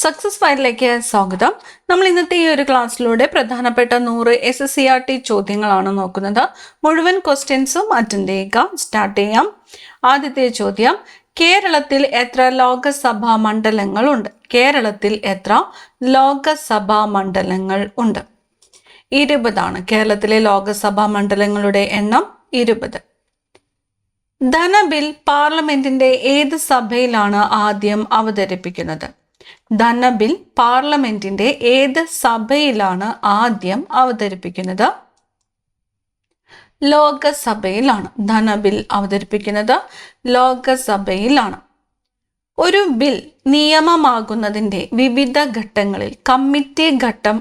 Success ഫയലിലേക്ക് സ്വാഗതം. നമ്മൾ ഇന്നത്തെ ഈ ഒരു ക്ലാസ്സിലൂടെ പ്രധാനപ്പെട്ട 100 SSCRT ചോദ്യങ്ങളാണ് നോക്കുന്നത്. മുഴുവൻ ക്വസ്റ്റ്യൻസും അറ്റൻഡ് ചെയ്യുക. സ്റ്റാർട്ട് ചെയ്യാം. ആദ്യത്തെ ചോദ്യം, കേരളത്തിൽ എത്ര ലോകസഭാ മണ്ഡലങ്ങൾ ഉണ്ട്? കേരളത്തിൽ എത്ര ലോകസഭാ മണ്ഡലങ്ങൾ ഉണ്ട്? 20 കേരളത്തിലെ ലോകസഭാ മണ്ഡലങ്ങളുടെ എണ്ണം 20. ധനബിൽ പാർലമെന്റിന്റെ ഏത് സഭയിലാണ് ആദ്യം അവതരിപ്പിക്കുന്നത്? ധനബിൽ പാർലമെന്റിന്റെ ഏത് സഭയിലാണ് ആദ്യം അവതരിപ്പിക്കുന്നത്? ലോകസഭയിലാണ്. ധനബിൽ അവതരിപ്പിക്കുന്നത് ലോകസഭയിലാണ്. ഒരു ബിൽ നിയമമാകുന്നതിൻ്റെ വിവിധ ഘട്ടങ്ങളിൽ കമ്മിറ്റി ഘട്ടം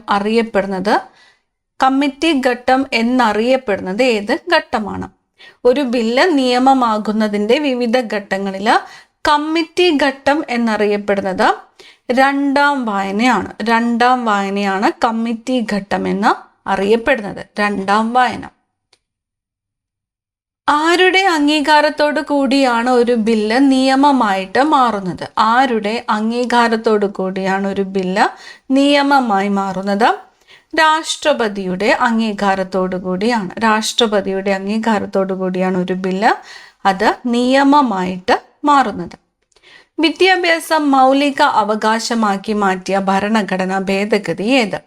എന്നറിയപ്പെടുന്നത് ഏത് ഘട്ടമാണ്? ഒരു ബില്ല് നിയമമാകുന്നതിൻ്റെ വിവിധ ഘട്ടങ്ങളിൽ കമ്മിറ്റി ഘട്ടം എന്നറിയപ്പെടുന്നത് രണ്ടാം വായനയാണ് കമ്മിറ്റി ഘട്ടം എന്ന് അറിയപ്പെടുന്നത്. രണ്ടാം വായന. ആരുടെ അംഗീകാരത്തോടു കൂടിയാണ് ഒരു ബില്ല് നിയമമായിട്ട് മാറുന്നത്? ആരുടെ അംഗീകാരത്തോടു കൂടിയാണ് ഒരു ബില്ല് നിയമമായി മാറുന്നത്? രാഷ്ട്രപതിയുടെ അംഗീകാരത്തോടു കൂടിയാണ് ഒരു ബില്ല് അത് നിയമമായിട്ട് മാറുന്നത്. വിദ്യാഭ്യാസം മൗലിക അവകാശമാക്കി മാറ്റിയ ഭരണഘടനാ ഭേദഗതി ഏത്?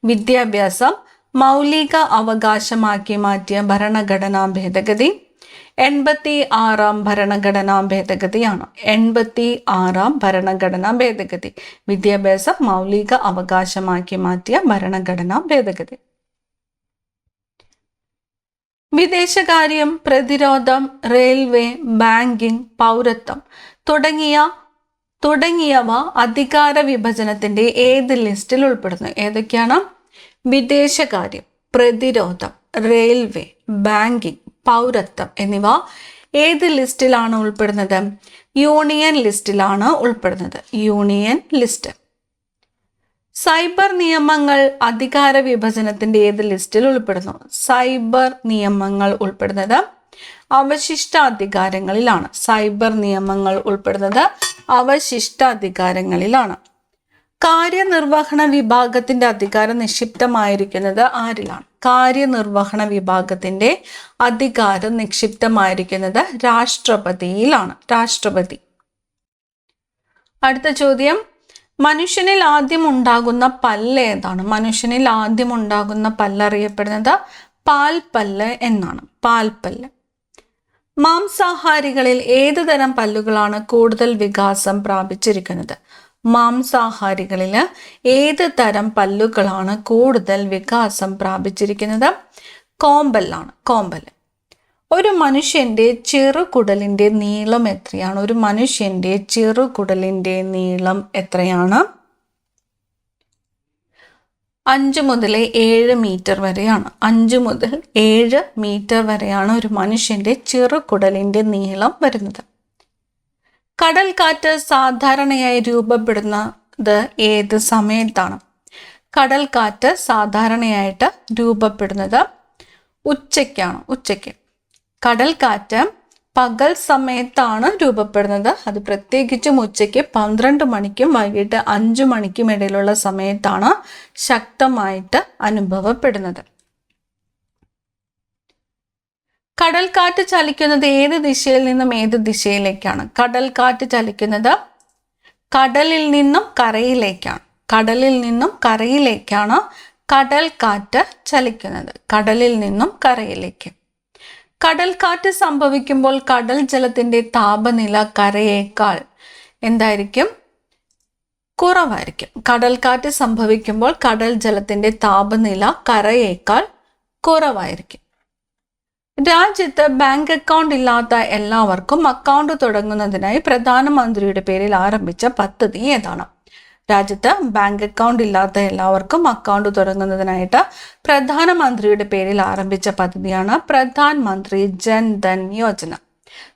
വിദ്യാഭ്യാസം മൗലിക അവകാശമാക്കി മാറ്റിയ ഭരണഘടനാ ഭേദഗതി 86 ഭരണഘടനാ ഭേദഗതിയാണ്. 86 ഭരണഘടനാ ഭേദഗതി. വിദ്യാഭ്യാസം മൗലിക അവകാശമാക്കി മാറ്റിയ ഭരണഘടനാ ഭേദഗതി. വിദേശകാര്യം, പ്രതിരോധം, റെയിൽവേ, ബാങ്കിംഗ്, പൗരത്വം തുടങ്ങിയവ അധികാര വിഭജനത്തിന്റെ ഏത് ലിസ്റ്റിൽ ഉൾപ്പെടുന്നു? ഏതൊക്കെയാണ്? വിദേശകാര്യം, പ്രതിരോധം, റെയിൽവേ, ബാങ്കിംഗ്, പൗരത്വം എന്നിവ ഏത് ലിസ്റ്റിലാണ് ഉൾപ്പെടുന്നത്? യൂണിയൻ ലിസ്റ്റിലാണ് ഉൾപ്പെടുന്നത്. Union list. സൈബർ നിയമങ്ങൾ അധികാര വിഭജനത്തിന്റെ ഏത് ലിസ്റ്റിൽ ഉൾപ്പെടുന്നു? സൈബർ നിയമങ്ങൾ ഉൾപ്പെടുന്നത് അവശിഷ്ടാധികാരങ്ങളിലാണ്. സൈബർ നിയമങ്ങൾ ഉൾപ്പെടുന്നത് അവശിഷ്ടാധികാരങ്ങളിലാണ്. കാര്യനിർവഹണ വിഭാഗത്തിന്റെ അധികാരം നിക്ഷിപ്തമായിരിക്കുന്നത് ആരിലാണ്? കാര്യനിർവഹണ വിഭാഗത്തിന്റെ അധികാരം നിക്ഷിപ്തമായിരിക്കുന്നത് രാഷ്ട്രപതിയിലാണ്. രാഷ്ട്രപതി. അടുത്ത ചോദ്യം, മനുഷ്യനിൽ ആദ്യം ഉണ്ടാകുന്ന പല്ല് ഏതാണ്? മനുഷ്യനിൽ ആദ്യം ഉണ്ടാകുന്ന പല്ല് അറിയപ്പെടുന്നത് പാൽപ്പല്ല് എന്നാണ്. പാൽപ്പല്ല്. മാംസാഹാരികളിൽ ഏത് തരം പല്ലുകളാണ് കൂടുതൽ വികാസം പ്രാപിച്ചിരിക്കുന്നത്? മാംസാഹാരികളിൽ ഏത് തരം പല്ലുകളാണ് കൂടുതൽ വികാസം പ്രാപിച്ചിരിക്കുന്നത്? കോമ്പലാണ്. കോമ്പല്. ഒരു മനുഷ്യന്റെ ചെറുകുടലിന്റെ നീളം എത്രയാണ്? ഒരു മനുഷ്യന്റെ ചെറുകുടലിന്റെ നീളം എത്രയാണ്? 5 മുതൽ 7 മീറ്റർ വരെയാണ്. 5 മുതൽ 7 മീറ്റർ വരെയാണ് ഒരു മനുഷ്യന്റെ ചെറുകുടലിന്റെ നീളം വരുന്നത്. കടൽക്കാറ്റ് സാധാരണയായി രൂപപ്പെടുന്നത് ഏത് സമയത്താണ്? കടൽക്കാറ്റ് സാധാരണയായിട്ട് രൂപപ്പെടുന്നത് ഉച്ചയ്ക്കാണ്. ഉച്ചയ്ക്ക്. കടൽക്കാറ്റ് പകൽ സമയത്താണ് രൂപപ്പെടുന്നത്. അത് പ്രത്യേകിച്ചും ഉച്ചയ്ക്ക് 12 മണിക്കും വൈകിട്ട് 5 മണിക്കും ഇടയിലുള്ള സമയത്താണ് ശക്തമായിട്ട് അനുഭവപ്പെടുന്നത്. കടൽക്കാറ്റ് ചലിക്കുന്നത് ഏത് ദിശയിൽ നിന്നും ഏത് ദിശയിലേക്കാണ്? കടൽക്കാറ്റ് ചലിക്കുന്നത് കടലിൽ നിന്നും കരയിലേക്കാണ്. കടലിൽ നിന്നും കരയിലേക്കാണ് കടൽക്കാറ്റ് ചലിക്കുന്നത്. കടലിൽ നിന്നും കരയിലേക്ക്. കടൽക്കാറ്റ് സംഭവിക്കുമ്പോൾ കടൽ ജലത്തിന്റെ താപനില കരയേക്കാൾ എന്തായിരിക്കും? കുറവായിരിക്കും. കടൽക്കാറ്റ് സംഭവിക്കുമ്പോൾ കടൽ ജലത്തിന്റെ താപനില കരയേക്കാൾ കുറവായിരിക്കും. രാജ്യത്ത് ബാങ്ക് അക്കൗണ്ട് ഇല്ലാത്ത എല്ലാവർക്കും അക്കൗണ്ട് തുടങ്ങുന്നതിനായി പ്രധാനമന്ത്രിയുടെ പേരിൽ ആരംഭിച്ച പദ്ധതി ഏതാണ്? രാജ്യത്ത് ബാങ്ക് അക്കൗണ്ട് ഇല്ലാത്ത എല്ലാവർക്കും അക്കൗണ്ട് തുടങ്ങുന്നതിനായിട്ട് പ്രധാനമന്ത്രിയുടെ പേരിൽ ആരംഭിച്ച പദ്ധതിയാണ് പ്രധാൻമന്ത്രി ജൻധൻ യോജന.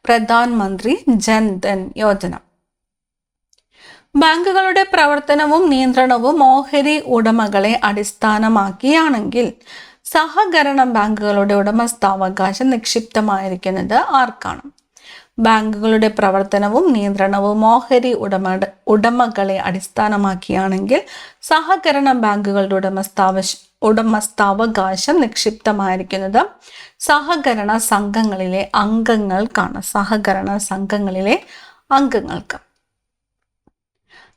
പ്രധാൻമന്ത്രി ജൻധൻ യോജന. ബാങ്കുകളുടെ പ്രവർത്തനവും നിയന്ത്രണവും ഓഹരി ഉടമകളെ അടിസ്ഥാനമാക്കിയാണെങ്കിൽ സഹകരണ ബാങ്കുകളുടെ ഉടമസ്ഥാവകാശം നിക്ഷിപ്തമായിരിക്കുന്നത് ആർക്കാണ്? ബാങ്കുകളുടെ പ്രവർത്തനവും നിയന്ത്രണവും ഓഹരി ഉടമകളെ അടിസ്ഥാനമാക്കിയാണെങ്കിൽ സഹകരണ ബാങ്കുകളുടെ ഉടമസ്ഥാവകാശം നിക്ഷിപ്തമായിരിക്കുന്നത് സഹകരണ സംഘങ്ങളിലെ അംഗങ്ങൾക്കാണ്.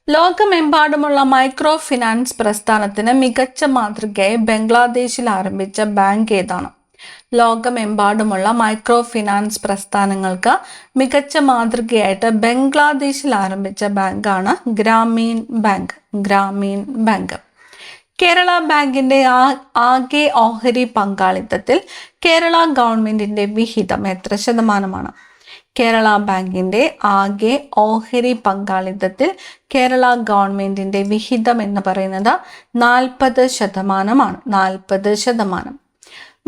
ലോകമെമ്പാടുമുള്ള മൈക്രോ ഫിനാൻസ് പ്രസ്ഥാനത്തിന് മികച്ച മാതൃകയായി ബംഗ്ലാദേശിൽ ആരംഭിച്ച ബാങ്ക് ഏതാണ്? ലോകമെമ്പാടുമുള്ള മൈക്രോ ഫിനാൻസ് പ്രസ്ഥാനങ്ങൾക്ക് മികച്ച മാതൃകയായിട്ട് ബംഗ്ലാദേശിൽ ആരംഭിച്ച ബാങ്കാണ് ഗ്രാമീൺ ബാങ്ക്. കേരള ബാങ്കിന്റെ ആകെ ഓഹരി പങ്കാളിത്തത്തിൽ കേരള ഗവൺമെന്റിന്റെ വിഹിതം എത്ര ശതമാനമാണ്? കേരള ബാങ്കിന്റെ ആകെ ഓഹരി പങ്കാളിത്തത്തിൽ കേരള ഗവൺമെന്റിന്റെ വിഹിതം എന്ന് പറയുന്നത് 40%. 40%.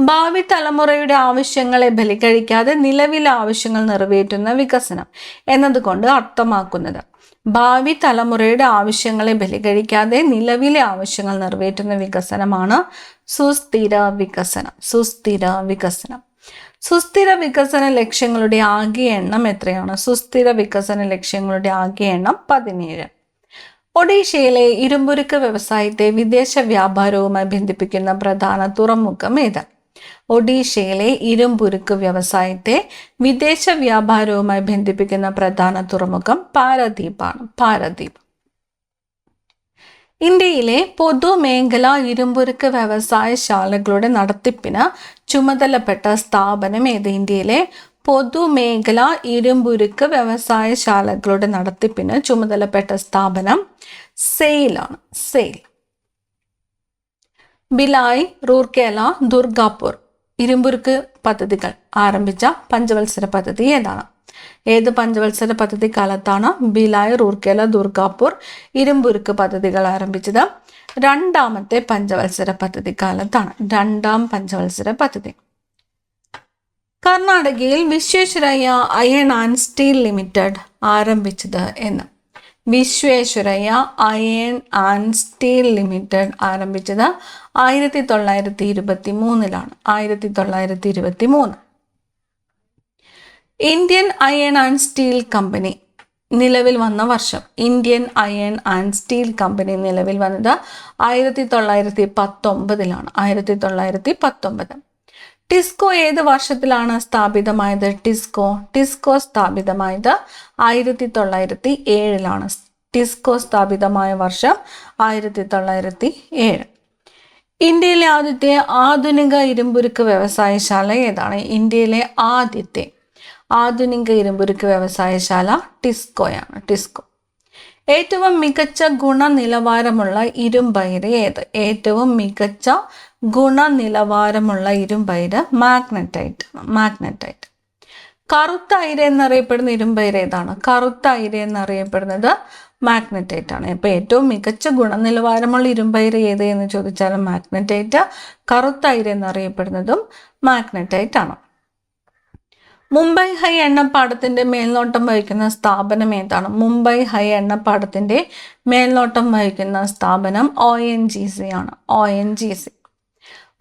ഭാവി തലമുറയുടെ ആവശ്യങ്ങളെ ബലികഴിക്കാതെ നിലവിലെ ആവശ്യങ്ങൾ നിറവേറ്റുന്ന വികസനം എന്നതുകൊണ്ട് അർത്ഥമാക്കുന്നത് ഭാവി തലമുറയുടെ ആവശ്യങ്ങളെ ബലികഴിക്കാതെ നിലവിലെ ആവശ്യങ്ങൾ നിറവേറ്റുന്ന വികസനമാണ് സുസ്ഥിര വികസനം. സുസ്ഥിര വികസന ലക്ഷ്യങ്ങളുടെ ആകെ എണ്ണം എത്രയാണ്? സുസ്ഥിര വികസന ലക്ഷ്യങ്ങളുടെ ആകെ എണ്ണം 17. ഒഡീഷയിലെ ഇരുമ്പുരുക്ക് വ്യവസായത്തെ വിദേശ വ്യാപാരവുമായി ബന്ധിപ്പിക്കുന്ന പ്രധാന തുറമുഖം ഏത്? ഒഡീഷയിലെ ഇരുമ്പുരുക്ക് വ്യവസായത്തെ വിദേശ വ്യാപാരവുമായി ബന്ധിപ്പിക്കുന്ന പ്രധാന തുറമുഖം പാരദീപ്. ഇന്ത്യയിലെ പൊതുമേഖലാ ഇരുമ്പുരുക്ക് വ്യവസായശാലകളുടെ നടത്തിപ്പിന് ചുമതലപ്പെട്ട സ്ഥാപനം ഏത്? ഇന്ത്യയിലെ പൊതുമേഖലാ ഇരുമ്പുരുക്ക് വ്യവസായശാലകളുടെ നടത്തിപ്പിന് ചുമതലപ്പെട്ട സ്ഥാപനം സെയിൽ. ഭിലായ്, റൂർക്കേല, ദുർഗാപൂർ ഇരുമ്പുരുക്ക് പദ്ധതികൾ ആരംഭിച്ച പഞ്ചവത്സര പദ്ധതി ഏതാണ്? ഏത് പഞ്ചവത്സര പദ്ധതി കാലത്താണ് ഭിലായ്, റൂർക്കേല, ദുർഗാപൂർ ഇരുമ്പുരുക്ക് പദ്ധതികൾ ആരംഭിച്ചത്? രണ്ടാമത്തെ പഞ്ചവത്സര പദ്ധതി കാലത്താണ്. രണ്ടാം പഞ്ചവത്സര പദ്ധതി. കർണാടകയിൽ Visvesvaraya iron and steel limited ആരംഭിച്ചത് എന്ന്? Visvesvaraya iron and steel limited ആരംഭിച്ചത് 1923. 1923. Indian iron and steel company നിലവിൽ വന്ന വർഷം? Indian iron and steel company നിലവിൽ വന്നത് 1919. 1919. ടിസ്കോ ഏത് വർഷത്തിലാണ് സ്ഥാപിതമായത്? ടിസ്കോ സ്ഥാപിതമായത് 1907. ടിസ്കോ സ്ഥാപിതമായ വർഷം 1907. ഇന്ത്യയിലെ ആദ്യത്തെ ആധുനിക ഇരുമ്പുരുക്ക് വ്യവസായശാല ഏതാണ്? ഇന്ത്യയിലെ ആദ്യത്തെ ആധുനിക ഇരുമ്പുരുക്ക് വ്യവസായശാല ടിസ്കോ. ഏറ്റവും മികച്ച ഗുണനിലവാരമുള്ള ഇരുമ്പയിര് ഏത്? ഏറ്റവും മികച്ച ഗുണനിലവാരമുള്ള ഇരുമ്പയിര് മാഗ്നറ്റൈറ്റ്. കറുത്ത അയിര് എന്നറിയപ്പെടുന്ന ഇരുമ്പയിര് ഏതാണ്? കറുത്ത അയിര് എന്നറിയപ്പെടുന്നത് മാഗ്നറ്റൈറ്റ് ആണ്. ഇപ്പൊ ഏറ്റവും മികച്ച ഗുണനിലവാരമുള്ള ഇരുമ്പയിര് ഏത് എന്ന് ചോദിച്ചാലും മാഗ്നറ്റൈറ്റ്. കറുത്ത അയിര് എന്നറിയപ്പെടുന്നതും മാഗ്നറ്റൈറ്റ് ആണ്. മുംബൈ ഹൈ എണ്ണപ്പാടത്തിന്റെ മേൽനോട്ടം വഹിക്കുന്ന സ്ഥാപനം ഏതാണ്? മുംബൈ ഹൈ എണ്ണപ്പാടത്തിന്റെ മേൽനോട്ടം വഹിക്കുന്ന സ്ഥാപനം ONGC ആണ്. ONGC.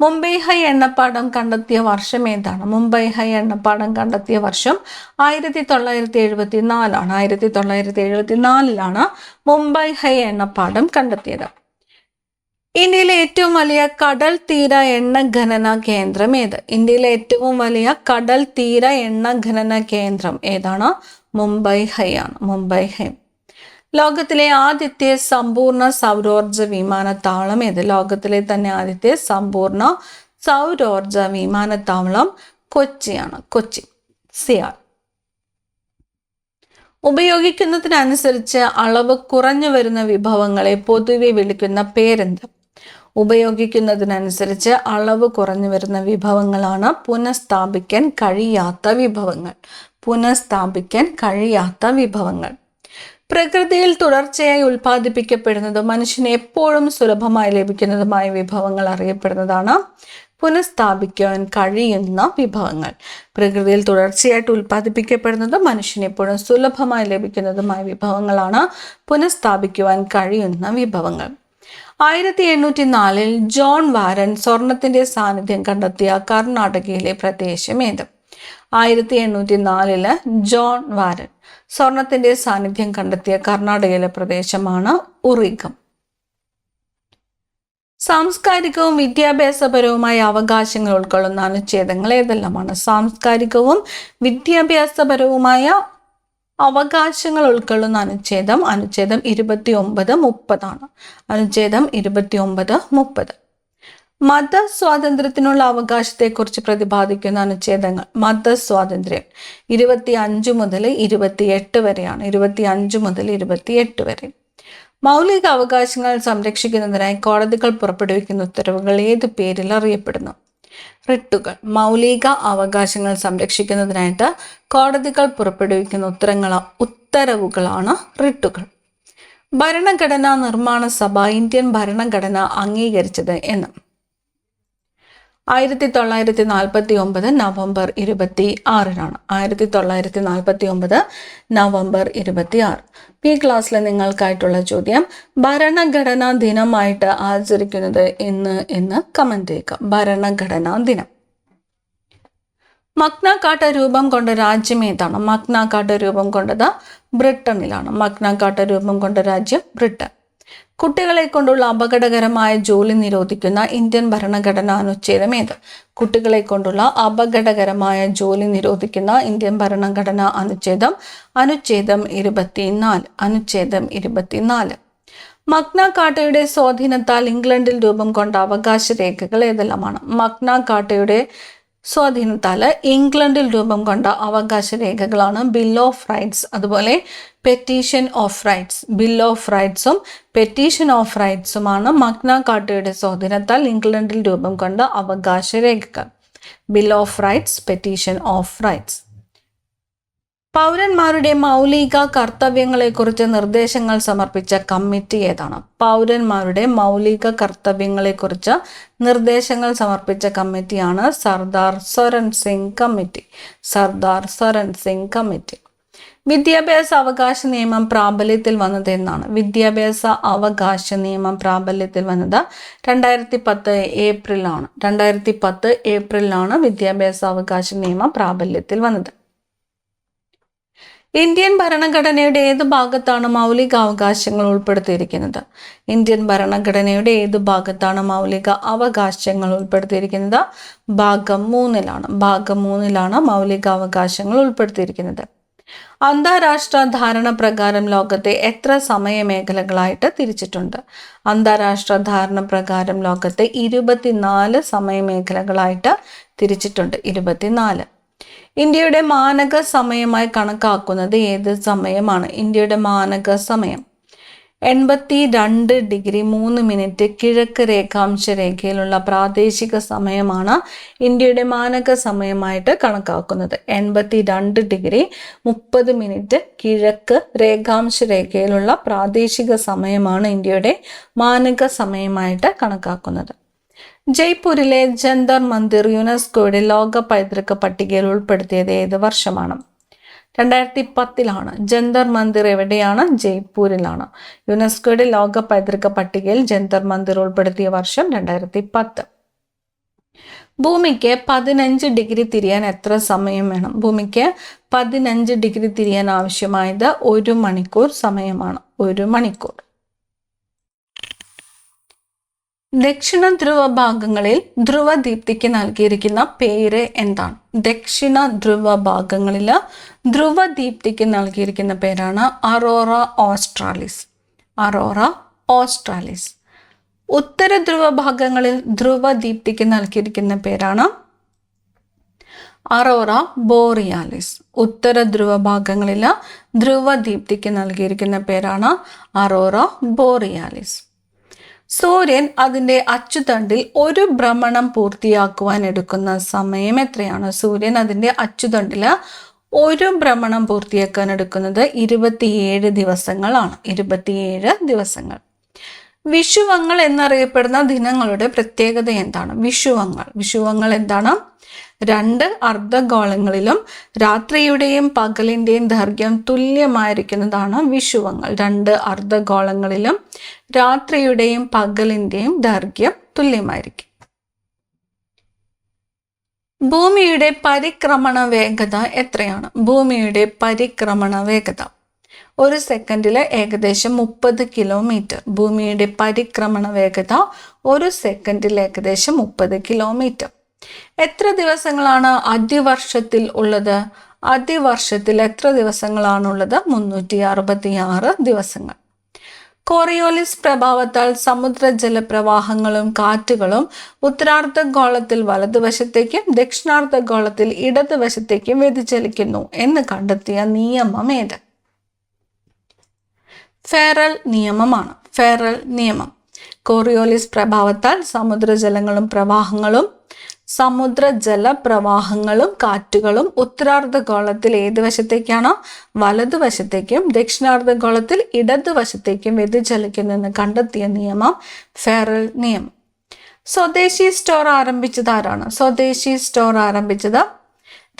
മുംബൈ ഹൈ എണ്ണപ്പാടം കണ്ടെത്തിയ വർഷം ഏതാണ്? മുംബൈ ഹൈ എണ്ണപ്പാടം കണ്ടെത്തിയ വർഷം 1974 ആണ്. 1974 മുംബൈ ഹൈ എണ്ണപ്പാടം കണ്ടെത്തിയത്. ഇന്ത്യയിലെ ഏറ്റവും വലിയ കടൽ തീര എണ്ണ ഖനന കേന്ദ്രം ഏത്? ഇന്ത്യയിലെ ഏറ്റവും വലിയ കടൽ തീര എണ്ണ ഖനന കേന്ദ്രം ഏതാണ്? മുംബൈ ഹൈ ആണ്. മുംബൈ ഹൈ. ലോകത്തിലെ ആദ്യത്തെ സമ്പൂർണ്ണ സൗരോർജ വിമാനത്താവളം ഏത്? ലോകത്തിലെ തന്നെ ആദ്യത്തെ സമ്പൂർണ്ണ സൗരോർജ വിമാനത്താവളം കൊച്ചിയാണ്. കൊച്ചി. സിയാൽ. ഉപയോഗിക്കുന്നതിനനുസരിച്ച് അളവ് കുറഞ്ഞു വരുന്ന വിഭവങ്ങളെ പൊതുവെ വിളിക്കുന്ന പേരെന്ത്? ഉപയോഗിക്കുന്നതിനനുസരിച്ച് അളവ് കുറഞ്ഞു വരുന്ന വിഭവങ്ങളാണ് പുനഃസ്ഥാപിക്കാൻ കഴിയാത്ത വിഭവങ്ങൾ. പ്രകൃതിയിൽ തുടർച്ചയായി ഉൽപ്പാദിപ്പിക്കപ്പെടുന്നതും മനുഷ്യന് എപ്പോഴും സുലഭമായി ലഭിക്കുന്നതുമായ വിഭവങ്ങൾ അറിയപ്പെടുന്നതാണ് പുനഃസ്ഥാപിക്കാൻ കഴിയുന്ന വിഭവങ്ങൾ. പ്രകൃതിയിൽ തുടർച്ചയായിട്ട് ഉൽപ്പാദിപ്പിക്കപ്പെടുന്നതും മനുഷ്യന് എപ്പോഴും സുലഭമായി ലഭിക്കുന്നതുമായ വിഭവങ്ങളാണ് പുനഃസ്ഥാപിക്കുവാൻ കഴിയുന്ന വിഭവങ്ങൾ. 1804 ജോൺ വാരൻ സ്വർണത്തിന്റെ സാന്നിധ്യം കണ്ടെത്തിയ കർണാടകയിലെ പ്രദേശം ഏത്? 1804 ജോൺ വാരൻ സ്വർണത്തിന്റെ സാന്നിധ്യം കണ്ടെത്തിയ കർണാടകയിലെ പ്രദേശമാണ് ഉറിഗം. സാംസ്കാരികവും വിദ്യാഭ്യാസപരവുമായ അവകാശങ്ങൾ ഉൾക്കൊള്ളുന്ന അനുച്ഛേദങ്ങൾ ഏതെല്ലാമാണ്? സാംസ്കാരികവും വിദ്യാഭ്യാസപരവുമായ അവകാശങ്ങൾ ഉൾക്കൊള്ളുന്ന അനുച്ഛേദം 29-30 ആണ്. അനുച്ഛേദം 29-30. മതസ്വാതന്ത്ര്യത്തിനുള്ള അവകാശത്തെക്കുറിച്ച് പ്രതിപാദിക്കുന്ന അനുച്ഛേദങ്ങൾ. മതസ്വാതന്ത്ര്യം 25 മുതൽ 28 വരെയാണ്. 25 മുതൽ 28 വരെ. മൗലിക അവകാശങ്ങൾ സംരക്ഷിക്കുന്നതിനായി കോടതികൾ പുറപ്പെടുവിക്കുന്ന ഉത്തരവുകൾ ഏത് പേരിൽ അറിയപ്പെടുന്നു? റിട്ടുകൾ. മൗലിക അവകാശങ്ങൾ സംരക്ഷിക്കുന്നതിനായിട്ട് കോടതികൾ പുറപ്പെടുവിക്കുന്ന ഉത്തരവുകളാണ് റിട്ടുകൾ. ഭരണഘടനാ നിർമ്മാണ സഭ ഇന്ത്യൻ ഭരണഘടന അംഗീകരിച്ചത് എന്ന്? 1949 നവംബർ 26-നാണ്. 1949 നവംബർ 26. ഈ ക്ലാസ്സിൽ നിങ്ങൾക്കായിട്ടുള്ള ചോദ്യം, ഭരണഘടനാ ദിനമായിട്ട് ആചരിക്കുന്നത് എന്ന് കമന്റ് ചെയ്യുക. ഭരണഘടനാ ദിനം. മഗ്ന കാർട്ട രൂപം കൊണ്ട രാജ്യം ഏതാണ്? മഗ്ന കാർട്ട രൂപം കൊണ്ടത് ബ്രിട്ടനിലാണ്. മഗ്ന കാർട്ട രൂപം കൊണ്ട രാജ്യം ബ്രിട്ടൻ. കുട്ടികളെ കൊണ്ടുള്ള അപകടകരമായ ജോലി നിരോധിക്കുന്ന ഇന്ത്യൻ ഭരണഘടനാ അനുച്ഛേദം ഏത്? കുട്ടികളെ കൊണ്ടുള്ള അപകടകരമായ ജോലി നിരോധിക്കുന്ന ഇന്ത്യൻ ഭരണഘടനാ അനുച്ഛേദം 24. അനുച്ഛേദം 24. മഗ്ന കാർട്ടയുടെ സ്വാധീനത്താൽ ഇംഗ്ലണ്ടിൽ രൂപം കൊണ്ട അവകാശ രേഖകൾ ഏതെല്ലാമാണ്? മഗ്ന കാർട്ടയുടെ സ്വാധീനത്താൽ ഇംഗ്ലണ്ടിൽ രൂപം കൊണ്ട അവകാശ രേഖകളാണ് ബിൽ ഓഫ് റൈറ്റ്സ്, അതുപോലെ petition of rights. Bill of റൈറ്റ്സും പെറ്റീഷൻ ഓഫ് റൈറ്റ്സുമാണ് മഗ്ന കാർട്ടയുടെ സ്വാധീനത്താൽ ഇംഗ്ലണ്ടിൽ രൂപം കൊണ്ട അവകാശ രേഖകൾ. Bill of rights, petition of rights. പൗരന്മാരുടെ മൗലിക കർത്തവ്യങ്ങളെക്കുറിച്ച് നിർദ്ദേശങ്ങൾ സമർപ്പിച്ച കമ്മിറ്റി ഏതാണ്? പൗരന്മാരുടെ മൗലിക കർത്തവ്യങ്ങളെക്കുറിച്ച് നിർദ്ദേശങ്ങൾ സമർപ്പിച്ച കമ്മിറ്റിയാണ് സർദാർ സ്വരൺ സിംഗ് കമ്മിറ്റി. സർദാർ സ്വരൺ സിംഗ് കമ്മിറ്റി. വിദ്യാഭ്യാസ അവകാശ നിയമം പ്രാബല്യത്തിൽ വന്നത് എന്നാണ്? വിദ്യാഭ്യാസ അവകാശ നിയമം പ്രാബല്യത്തിൽ വന്നത് 2010 ഏപ്രിലാണ്. 2010 ഏപ്രിലാണ് വിദ്യാഭ്യാസ അവകാശ നിയമം പ്രാബല്യത്തിൽ വന്നത്. ഇന്ത്യൻ ഭരണഘടനയുടെ ഏത് ഭാഗത്താണ് മൗലിക അവകാശങ്ങൾ ഉൾപ്പെടുത്തിയിരിക്കുന്നത്? ഇന്ത്യൻ ഭരണഘടനയുടെ ഏത് ഭാഗത്താണ് മൗലിക അവകാശങ്ങൾ ഉൾപ്പെടുത്തിയിരിക്കുന്നത്? ഭാഗം 3-ലാണ്. ഭാഗം 3-ലാണ് മൗലിക അവകാശങ്ങൾ ഉൾപ്പെടുത്തിയിരിക്കുന്നത്. അന്താരാഷ്ട്ര ധാരണ പ്രകാരം ലോകത്തെ എത്ര സമയമേഖലകളായിട്ട് തിരിച്ചിട്ടുണ്ട്? അന്താരാഷ്ട്ര ധാരണ പ്രകാരം ലോകത്തെ 24 സമയമേഖലകളായിട്ട് തിരിച്ചിട്ടുണ്ട്. 24. ഇന്ത്യയുടെ മാനക സമയമായി കണക്കാക്കുന്നത് ഏത് സമയമാണ്? ഇന്ത്യയുടെ മാനക സമയം 82°3' കിഴക്ക് രേഖാംശ രേഖയിലുള്ള പ്രാദേശിക സമയമാണ് ഇന്ത്യയുടെ മാനക സമയമായിട്ട് കണക്കാക്കുന്നത്. 82°30' കിഴക്ക് രേഖാംശ രേഖയിലുള്ള പ്രാദേശിക സമയമാണ് ഇന്ത്യയുടെ മാനക സമയമായിട്ട് കണക്കാക്കുന്നത്. ജയ്പൂരിലെ ജന്തർ മന്ദിർ യുനെസ്കോയുടെ ലോക പൈതൃക പട്ടികയിൽ ഉൾപ്പെടുത്തിയത് ഏത് വർഷമാണ്? 2010-ലാണ്. ജന്തർ മന്ദിർ എവിടെയാണ്? ജയ്പൂരിലാണ്. യുനെസ്കോയുടെ ലോക പൈതൃക പട്ടികയിൽ ജന്തർ മന്ദിർ ഉൾപ്പെടുത്തിയ വർഷം 2010. ഭൂമിക്ക് 15° തിരിയാൻ എത്ര സമയം വേണം? ഭൂമിക്ക് 15° തിരിയാൻ ആവശ്യമായത് 1 മണിക്കൂർ സമയമാണ്. 1 മണിക്കൂർ. ദക്ഷിണ ധ്രുവ ഭാഗങ്ങളിൽ ധ്രുവദീപ്തിക്ക് നൽകിയിരിക്കുന്ന പേര് എന്താണ്? ദക്ഷിണ ധ്രുവ ഭാഗങ്ങളിൽ ധ്രുവദീപ്തിക്ക് നൽകിയിരിക്കുന്ന പേരാണ് അറോറ ഓസ്ട്രാലിസ്. അറോറ ഓസ്ട്രാലിസ്. ഉത്തര ധ്രുവ ഭാഗങ്ങളിൽ ധ്രുവദീപ്തിക്ക് നൽകിയിരിക്കുന്ന പേരാണ് അറോറ ബോറിയാലിസ്. ഉത്തര ധ്രുവ ഭാഗങ്ങളിൽ ധ്രുവദീപ്തിക്ക് നൽകിയിരിക്കുന്ന പേരാണ് അറോറ ബോറിയാലിസ്. സൂര്യൻ അതിൻ്റെ അച്ചുതണ്ടിൽ ഒരു ഭ്രമണം പൂർത്തിയാക്കുവാൻ എടുക്കുന്ന സമയം എത്രയാണ്? സൂര്യൻ അതിൻ്റെ അച്ചുതണ്ടിൽ ഒരു ഭ്രമണം പൂർത്തിയാക്കാൻ എടുക്കുന്നത് 27 ദിവസങ്ങളാണ്. 27 ദിവസങ്ങൾ. വിഷുവങ്ങൾ എന്നറിയപ്പെടുന്ന ദിനങ്ങളുടെ പ്രത്യേകത എന്താണ്? വിഷുവങ്ങൾ എന്താണ്? 2 അർദ്ധഗോളങ്ങളിലും രാത്രിയുടെയും പകലിൻ്റെയും ദൈർഘ്യം തുല്യമായിരിക്കുന്നതാണ് വിഷുവങ്ങൾ. 2 അർദ്ധഗോളങ്ങളിലും രാത്രിയുടെയും പകലിൻ്റെയും ദൈർഘ്യം തുല്യമായിരിക്കും. ഭൂമിയുടെ പരിക്രമണ വേഗത എത്രയാണ്? ഭൂമിയുടെ പരിക്രമണ വേഗത ഒരു സെക്കൻഡിൽ ഏകദേശം 30 കിലോമീറ്റർ. ഭൂമിയുടെ പരിക്രമണ വേഗത ഒരു സെക്കൻഡിൽ ഏകദേശം 30 കിലോമീറ്റർ. എത്ര ദിവസങ്ങളാണ് അതിവർഷത്തിൽ ഉള്ളത്? അതിവർഷത്തിൽ എത്ര ദിവസങ്ങളാണുള്ളത്? 366 ദിവസങ്ങൾ. കോറിയോലിസ് പ്രഭാവത്താൽ സമുദ്രജല പ്രവാഹങ്ങളും കാറ്റുകളും ഉത്തരാർദ്ധഗോളത്തിൽ വലതുവശത്തേക്കും ദക്ഷിണാർദ്ധഗോളത്തിൽ ഇടതുവശത്തേക്കും വ്യതിചലിക്കുന്നു എന്ന് കണ്ടെത്തിയ നിയമം ഏത്? ഫെറൽ നിയമമാണ്. ഫെറൽ നിയമം. കോറിയോലിസ് പ്രഭാവത്താൽ സമുദ്രജല പ്രവാഹങ്ങളും കാറ്റുകളും ഉത്തരാർദ്ധഗോളത്തിൽ ഏത് വശത്തേക്കാണോ? വലതുവശത്തേക്കും ദക്ഷിണാർദ്ധഗോളത്തിൽ ഇടതുവശത്തേക്കും വ്യതിചലിക്കുന്നെന്ന് കണ്ടെത്തിയ നിയമം ഫെറൽ നിയമം. സ്വദേശി സ്റ്റോർ ആരംഭിച്ചത് ആരാണ്? സ്വദേശി സ്റ്റോർ ആരംഭിച്ചത്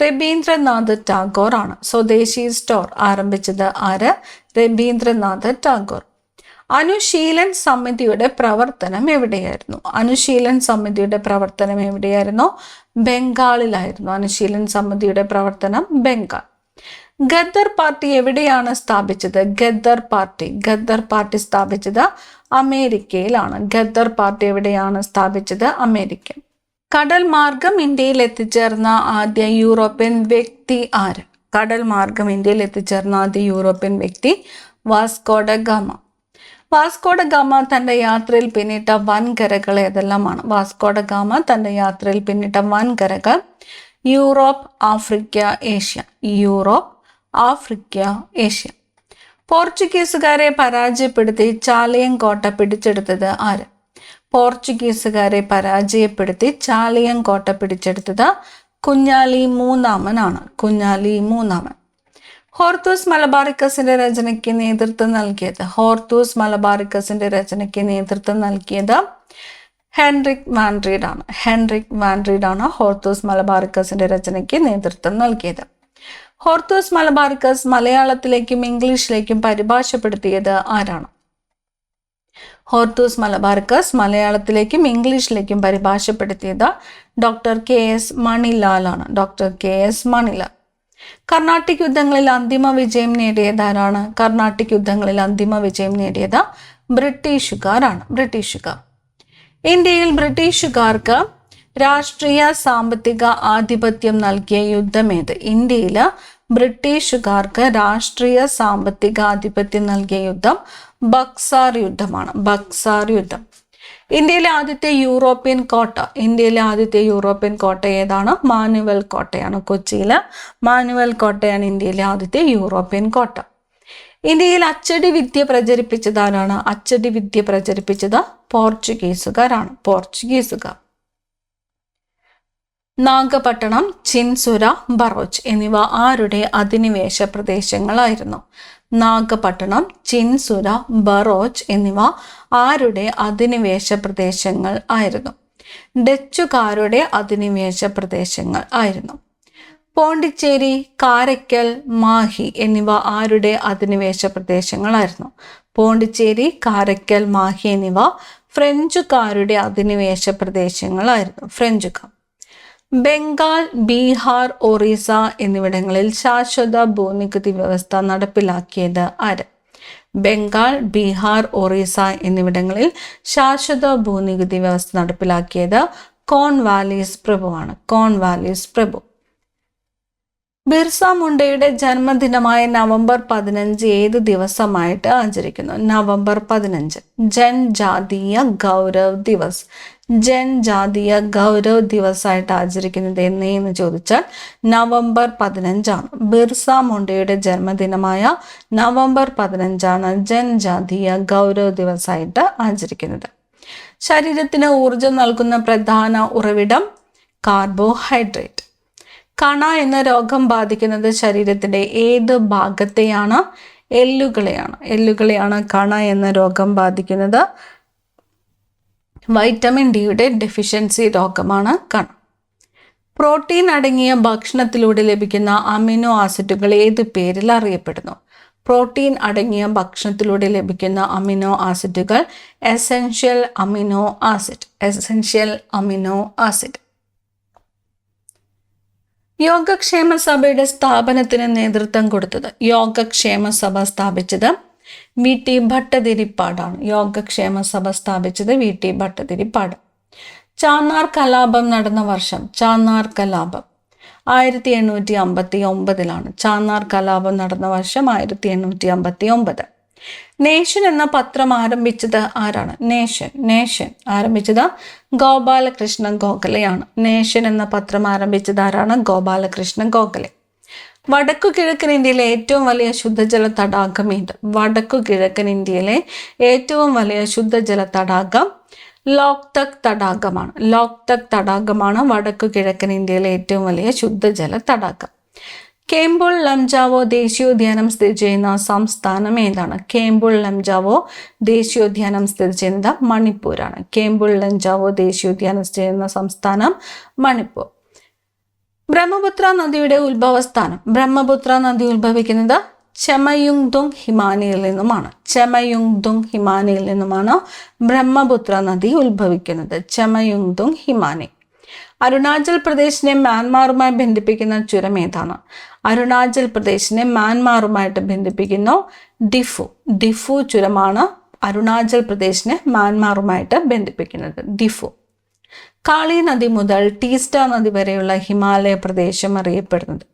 രബീന്ദ്രനാഥ് ടാഗോർ ആണ്. സ്വദേശി സ്റ്റോർ ആരംഭിച്ചത് ആര്? രബീന്ദ്രനാഥ് ടാഗോർ. അനുശീലൻ സമിതിയുടെ പ്രവർത്തനം എവിടെയായിരുന്നു? അനുശീലൻ സമിതിയുടെ പ്രവർത്തനം എവിടെയായിരുന്നു? ബംഗാളിലായിരുന്നു. അനുശീലൻ സമിതിയുടെ പ്രവർത്തനം ബംഗാൾ. ഗദ്ദർ പാർട്ടി എവിടെയാണ് സ്ഥാപിച്ചത്? ഗദ്ദർ പാർട്ടി സ്ഥാപിച്ചത് അമേരിക്കയിലാണ്. ഗദ്ദർ പാർട്ടി എവിടെയാണ് സ്ഥാപിച്ചത്? അമേരിക്ക. കടൽ മാർഗം ഇന്ത്യയിൽ എത്തിച്ചേർന്ന ആദ്യ യൂറോപ്യൻ വ്യക്തി ആര്? കടൽ മാർഗം ഇന്ത്യയിൽ എത്തിച്ചേർന്ന ആദ്യ യൂറോപ്യൻ വ്യക്തി Vasco da Gama. Vasco da Gama തൻ്റെ യാത്രയിൽ പിന്നിട്ട വൻകരകൾ ഏതെല്ലാമാണ്? വാസ്കോ ഡ ഗാമ തൻ്റെ യാത്രയിൽ പിന്നിട്ട വൻകരകൾ Europe, Africa, Asia. Europe, Africa, Asia. പോർച്ചുഗീസുകാരെ പരാജയപ്പെടുത്തി ചാലിയം കോട്ട പിടിച്ചെടുത്തത് ആര്? പോർച്ചുഗീസുകാരെ പരാജയപ്പെടുത്തി ചാലിയം കോട്ട പിടിച്ചെടുത്തത് കുഞ്ഞാലി മൂന്നാമനാണ്. കുഞ്ഞാലി മൂന്നാമൻ. ഹോർത്തൂസ് മലബാറിക്കസിന്റെ രചനയ്ക്ക് നേതൃത്വം നൽകിയത്? ഹോർത്തൂസ് മലബാറിക്കസിന്റെ രചനയ്ക്ക് നേതൃത്വം നൽകിയത് ഹെൻറിക് വാൻഡ്രീഡ് ആണ്. ഹെൻറിക് വാൻഡ്രീഡ് ആണ് ഹോർത്തൂസ് മലബാറിക്കസിന്റെ രചനയ്ക്ക് നേതൃത്വം നൽകിയത്. ഹോർത്തൂസ് മലബാറിക്കസ് മലയാളത്തിലേക്കും ഇംഗ്ലീഷിലേക്കും പരിഭാഷപ്പെടുത്തിയത് ആരാണ്? ഹോർത്തൂസ് മലബാറിക്കസ് മലയാളത്തിലേക്കും ഇംഗ്ലീഷിലേക്കും പരിഭാഷപ്പെടുത്തിയത് ഡോക്ടർ KS മണിലാൽ ആണ്. Doctor KS Manilal. കർണാട്ടിക് യുദ്ധങ്ങളിൽ അന്തിമ വിജയം നേടിയതാരാണ്? കർണാട്ടിക് യുദ്ധങ്ങളിൽ അന്തിമ വിജയം നേടിയത് ബ്രിട്ടീഷുകാരാണ്. ബ്രിട്ടീഷുകാർ. ഇന്ത്യയിൽ ബ്രിട്ടീഷുകാർക്ക് രാഷ്ട്രീയ സാമ്പത്തിക ആധിപത്യം നൽകിയ യുദ്ധമേത്? ഇന്ത്യയിൽ ബ്രിട്ടീഷുകാർക്ക് രാഷ്ട്രീയ സാമ്പത്തിക ആധിപത്യം നൽകിയ യുദ്ധം ബക്സാർ യുദ്ധമാണ്. ബക്സാർ യുദ്ധം. ഇന്ത്യയിലെ ആദ്യത്തെ യൂറോപ്യൻ കോട്ട ഏതാണ്? മാനുവൽ കോട്ടയാണ്. കൊച്ചിയിലെ മാനുവൽ കോട്ടയാണ് ഇന്ത്യയിലെ ആദ്യത്തെ യൂറോപ്യൻ കോട്ട. ഇന്ത്യയിൽ അച്ചടി വിദ്യ പ്രചരിപ്പിച്ചത് ആരാണ്? അച്ചടി വിദ്യ പ്രചരിപ്പിച്ചത് പോർച്ചുഗീസുകാരാണ്. പോർച്ചുഗീസുകാർ. നാഗപട്ടണം, ചിൻസുര, ബറോച്ച് എന്നിവ ആരുടെ അധിനിവേശ പ്രദേശങ്ങളായിരുന്നു? നാഗപട്ടണം, ചിൻസുര, ബറോച്ച് എന്നിവ ആരുടെ അധിനിവേശ പ്രദേശങ്ങൾ ആയിരുന്നു? ഡച്ചുകാരുടെ അധിനിവേശ പ്രദേശങ്ങൾ ആയിരുന്നു. പോണ്ടിച്ചേരി, കാരയ്ക്കൽ, മാഹി എന്നിവ ആരുടെ അധിനിവേശ പ്രദേശങ്ങളായിരുന്നു? പോണ്ടിച്ചേരി, കാരയ്ക്കൽ, മാഹി എന്നിവ ഫ്രഞ്ചുകാരുടെ അധിനിവേശ പ്രദേശങ്ങളായിരുന്നു. ഫ്രഞ്ചുകാർ. ബംഗാൾ, ബീഹാർ, ഒറീസ എന്നിവിടങ്ങളിൽ ശാശ്വത ഭൂനികുതി വ്യവസ്ഥ നടപ്പിലാക്കിയത് ആര്? ബംഗാൾ, ബീഹാർ, ഒറീസ എന്നിവിടങ്ങളിൽ ശാശ്വത ഭൂനികുതി വ്യവസ്ഥ നടപ്പിലാക്കിയത് കോൺവാലിസ് പ്രഭുവാണ്. കോൺവാലിസ് പ്രഭു. ബിർസ മുണ്ടയുടെ ജന്മദിനമായ നവംബർ 15 ഏത് ദിവസമായിട്ട് ആചരിക്കുന്നു? നവംബർ 15 ജൻജാതീയ ഗൗരവ് ദിവസ്. ജൻജാതീയ ഗൗരവ് ദിവസായിട്ട് ആചരിക്കുന്നത് എന്ന് ചോദിച്ചാൽ നവംബർ 15 ആണ്. ബിർസ മുണ്ടയുടെ ജന്മദിനമായ നവംബർ 15 ജൻജാതീയ ഗൗരവ് ദിവസായിട്ട് ആചരിക്കുന്നത്. ശരീരത്തിന് ഊർജം നൽകുന്ന പ്രധാന ഉറവിടം കാർബോഹൈഡ്രേറ്റ്. കണ എന്ന രോഗം ബാധിക്കുന്നത് ശരീരത്തിന്റെ ഏത് ഭാഗത്തെയാണ്? എല്ലുകളെയാണ് കണ എന്ന രോഗം ബാധിക്കുന്നത്. വൈറ്റമിൻ ഡിയുടെ ഡെഫിഷ്യൻസി രോഗമാണ് കണ. പ്രോട്ടീൻ അടങ്ങിയ ഭക്ഷണത്തിലൂടെ ലഭിക്കുന്ന അമിനോ ആസിഡുകൾ ഏത് പേരിൽ അറിയപ്പെടുന്നു? പ്രോട്ടീൻ അടങ്ങിയ ഭക്ഷണത്തിലൂടെ ലഭിക്കുന്ന അമിനോ ആസിഡുകൾ essential amino acid. Essential amino acid. Yogakshema സഭയുടെ സ്ഥാപനത്തിന് നേതൃത്വം കൊടുത്തത്, യോഗക്ഷേമ സഭ സ്ഥാപിച്ചത് VT ഭട്ടതിരിപ്പാടാണ്. യോഗക്ഷേമ സഭ സ്ഥാപിച്ചത് VT ഭട്ടതിരിപ്പാട്. ചാന്നാർ കലാപം നടന്ന വർഷം, ചാന്നാർ കലാപം 1859. ചാന്നാർ കലാപം നടന്ന വർഷം 1859. നേഷൻ എന്ന പത്രം ആരംഭിച്ചത് ആരാണ്? നേഷൻ ആരംഭിച്ചത് ഗോപാലകൃഷ്ണൻ ഗോഖലെയാണ്. നേഷൻ എന്ന പത്രം ആരംഭിച്ചത് ആരാണ്? ഗോപാലകൃഷ്ണൻ ഗോഖലെ. വടക്കു കിഴക്കൻ ഇന്ത്യയിലെ ഏറ്റവും വലിയ ശുദ്ധജല തടാകം ഏത്? വടക്കു കിഴക്കൻ ഇന്ത്യയിലെ ഏറ്റവും വലിയ ശുദ്ധജല തടാകം ലോക്തക് തടാകമാണ്. ലോക്തക് തടാകമാണ് വടക്കു കിഴക്കൻ ഇന്ത്യയിലെ ഏറ്റവും വലിയ ശുദ്ധജല തടാകം. കേംബുൾ ലംജാവോ ദേശീയോദ്യാനം സ്ഥിതി ചെയ്യുന്ന സംസ്ഥാനം ഏതാണ്? കേംബുൾ ലംജാവോ ദേശീയോദ്യാനം സ്ഥിതി ചെയ്യുന്നത് മണിപ്പൂരാണ്. കേംബുൾ ലംജാവോ ദേശീയോദ്യാനം സ്ഥിതി ചെയ്യുന്ന സംസ്ഥാനം മണിപ്പൂർ. ബ്രഹ്മപുത്ര നദിയുടെ ഉത്ഭവസ്ഥാനം. ബ്രഹ്മപുത്ര നദി ഉത്ഭവിക്കുന്നത് ചെമയുങ്തുങ് ഹിമാനിയിൽ നിന്നുമാണ്. ചെമയുങ്തുങ് ഹിമാനിയിൽ നിന്നുമാണ് ബ്രഹ്മപുത്ര നദി ഉത്ഭവിക്കുന്നത്. ചെമയുങ്തുങ് ഹിമാനി. അരുണാചൽ പ്രദേശിനെ മ്യാൻമാറുമായി ബന്ധിപ്പിക്കുന്ന ചുരം ഏതാണ്? അരുണാചൽ പ്രദേശിനെ മ്യാൻമാറുമായിട്ട് ബന്ധിപ്പിക്കുന്ന ഡിഫു ചുരമാണ് അരുണാചൽ പ്രദേശിനെ മ്യാൻമാറുമായിട്ട് ബന്ധിപ്പിക്കുന്നത്. ഡിഫു. കാളി നദി മുതൽ ടീസ്റ്റ നദി വരെയുള്ള ഹിമാലയ പ്രദേശം അറിയപ്പെടുന്നത്.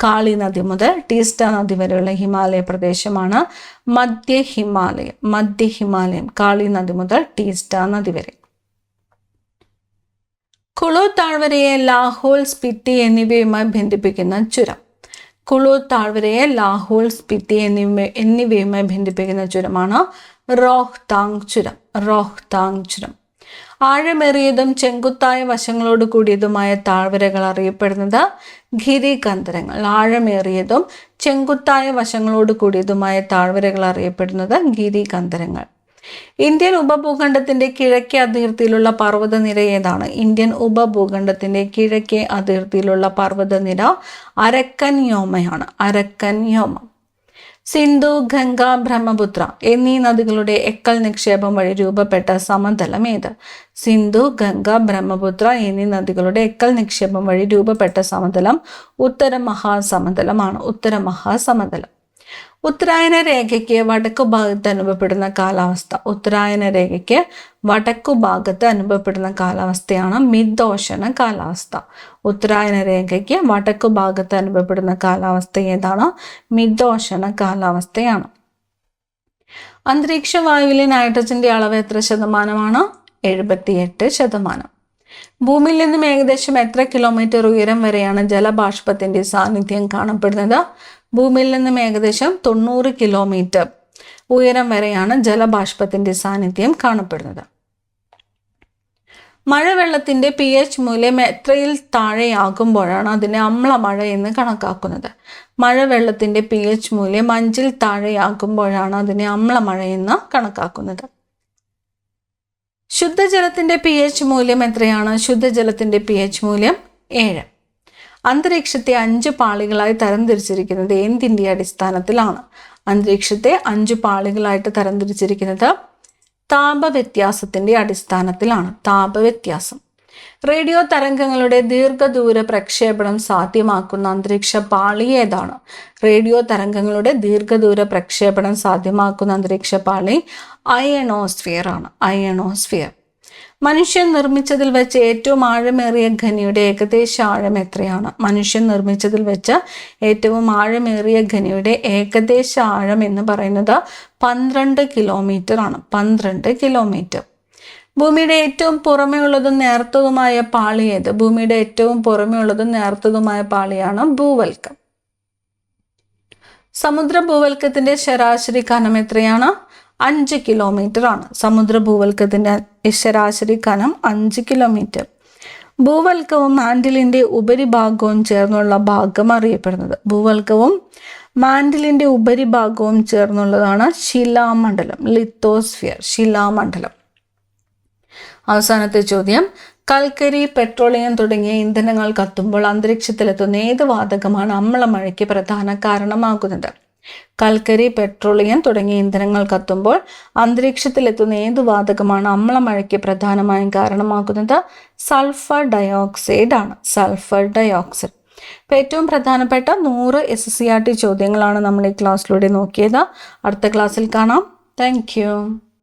കാളി നദി മുതൽ ടീസ്റ്റ നദി വരെയുള്ള ഹിമാലയ പ്രദേശമാണ് മധ്യ ഹിമാലയം. കാളി നദി മുതൽ ടീസ്റ്റ നദി വരെ. കുളു താഴ്വരയെ ലാഹോൾ, സ്പിറ്റി എന്നിവയുമായി ബന്ധിപ്പിക്കുന്ന ചുരം. കുളു താഴ്വരയെ ലാഹോൾ, സ്പിറ്റി എന്നിവയുമായി ബന്ധിപ്പിക്കുന്ന ചുരമാണ് റോഹ്താങ് ചുരം. ആഴമേറിയതും ചെങ്കുത്തായ വശങ്ങളോട് കൂടിയതുമായ താഴ്വരകൾ അറിയപ്പെടുന്നത് ഗിരികന്ധരങ്ങൾ. ആഴമേറിയതും ചെങ്കുത്തായ വശങ്ങളോട് കൂടിയതുമായ താഴ്വരകൾ അറിയപ്പെടുന്നത് ഗിരികന്ധരങ്ങൾ. ഇന്ത്യൻ ഉപഭൂഖണ്ഡത്തിന്റെ കിഴക്കേ അതിർത്തിയിലുള്ള പർവ്വതനിര ഏതാണ്? ഇന്ത്യൻ ഉപഭൂഖണ്ഡത്തിന്റെ കിഴക്കേ അതിർത്തിയിലുള്ള പർവ്വതനിര അരക്കൻ യോമ. സിന്ധു, ഗംഗ, ബ്രഹ്മപുത്ര എന്നീ നദികളുടെ എക്കൽ നിക്ഷേപം വഴി രൂപപ്പെട്ട സമതലം ഏത്? സിന്ധു, ഗംഗ, ബ്രഹ്മപുത്ര എന്നീ നദികളുടെ എക്കൽ നിക്ഷേപം വഴി രൂപപ്പെട്ട സമതലം ഉത്തര മഹാസമതലമാണ്. ഉത്തരായന രേഖയ്ക്ക് വടക്കു ഭാഗത്ത് അനുഭവപ്പെടുന്ന കാലാവസ്ഥയാണ് മിതോഷണ കാലാവസ്ഥ. ഉത്തരായന രേഖയ്ക്ക് വടക്കു ഭാഗത്ത് അനുഭവപ്പെടുന്ന കാലാവസ്ഥ ഏതാണ്? മിതോഷണ കാലാവസ്ഥയാണ്. അന്തരീക്ഷ വായുവിലെ നൈട്രജന്റെ അളവ് എത്ര ശതമാനമാണ്? 78%. ഭൂമിയിൽ നിന്നും ഏകദേശം എത്ര കിലോമീറ്റർ ഉയരം വരെയാണ് ജലബാഷ്പത്തിന്റെ സാന്നിധ്യം കാണപ്പെടുന്നത്? ഭൂമിയിൽ നിന്നും ഏകദേശം 90 കിലോമീറ്റർ ഉയരം വരെയാണ് ജലബാഷ്പത്തിന്റെ സാന്നിധ്യം കാണപ്പെടുന്നത്. മഴവെള്ളത്തിന്റെ pH മൂല്യം എത്രയിൽ താഴെയാകുമ്പോഴാണ് അതിനെ അമ്ലമഴ എന്ന് കണക്കാക്കുന്നത്? മഴവെള്ളത്തിന്റെ pH മൂല്യം 5ൽ താഴെയാകുമ്പോഴാണ് അതിനെ അമ്ലമഴ എന്ന് കണക്കാക്കുന്നത്. ശുദ്ധജലത്തിന്റെ pH മൂല്യം എത്രയാണ്? ശുദ്ധജലത്തിന്റെ pH മൂല്യം 7. അന്തരീക്ഷത്തെ 5 പാളികളായി തരംതിരിച്ചിരിക്കുന്നത് എന്തിൻ്റെ അടിസ്ഥാനത്തിലാണ്? അന്തരീക്ഷത്തെ 5 പാളികളായിട്ട് തരംതിരിച്ചിരിക്കുന്നത് താപവ്യത്യാസത്തിന്റെ അടിസ്ഥാനത്തിലാണ്. താപവ്യത്യാസം. റേഡിയോ തരംഗങ്ങളുടെ ദീർഘദൂര പ്രക്ഷേപണം സാധ്യമാക്കുന്ന അന്തരീക്ഷ പാളി ഏതാണ്? റേഡിയോ തരംഗങ്ങളുടെ ദീർഘദൂര പ്രക്ഷേപണം സാധ്യമാക്കുന്ന അന്തരീക്ഷ പാളി അയണോസ്ഫിയർ ആണ്. മനുഷ്യൻ നിർമ്മിച്ചതിൽ വെച്ച് ഏറ്റവും ആഴമേറിയ ഖനിയുടെ ഏകദേശ ആഴം എത്രയാണ്? മനുഷ്യൻ നിർമ്മിച്ചതിൽ വെച്ച് ഏറ്റവും ആഴമേറിയ ഖനിയുടെ ഏകദേശ ആഴം എന്ന് പറയുന്നത് 12 കിലോമീറ്റർ ആണ്. 12 കിലോമീറ്റർ. ഭൂമിയുടെ ഏറ്റവും പുറമേ ഉള്ളതും നേർത്തതുമായ പാളി ഏത്? ഭൂമിയുടെ ഏറ്റവും പുറമേ ഉള്ളതും നേർത്തതുമായ പാളിയാണ് ഭൂവൽക്കം. സമുദ്ര ഭൂവൽക്കത്തിന്റെ ശരാശരി കനം എത്രയാണ്? 5 കിലോമീറ്റർ ആണ്. സമുദ്ര ഭൂവൽക്കത്തിന്റെ ശരാശരി കനം 5 കിലോമീറ്റർ. ഭൂവൽക്കവും മാൻഡിലിന്റെ ഉപരിഭാഗവും ചേർന്നുള്ള ഭാഗം അറിയപ്പെടുന്നത്. ഭൂവൽക്കവും മാൻഡിലിന്റെ ഉപരിഭാഗവും ചേർന്നുള്ളതാണ് ശിലാമണ്ഡലം, ലിത്തോസ്ഫിയർ, ശിലാമണ്ഡലം. അവസാനത്തെ ചോദ്യം, കൽക്കരി, പെട്രോളിയം തുടങ്ങിയ ഇന്ധനങ്ങൾ കത്തുമ്പോൾ അന്തരീക്ഷത്തിലെത്തുന്ന ഏത് വാതകമാണ് അമ്ലമഴയ്ക്ക് പ്രധാന കാരണമാകുന്നത്? കൽക്കരി, പെട്രോളിയം തുടങ്ങിയ ഇന്ധനങ്ങൾ കത്തുമ്പോൾ അന്തരീക്ഷത്തിലെത്തുന്ന ഏത് വാതകമാണ് അമ്ലമഴയ്ക്ക് പ്രധാനമായും കാരണമാകുന്നത്? സൾഫർ ഡയോക്സൈഡ് ആണ്. Sulphur dioxide. അപ്പോൾ ഏറ്റവും പ്രധാനപ്പെട്ട 100 SSCRT ചോദ്യങ്ങളാണ് നമ്മൾ ഈ ക്ലാസ്സിലൂടെ നോക്കിയത്. അടുത്ത ക്ലാസ്സിൽ കാണാം. താങ്ക്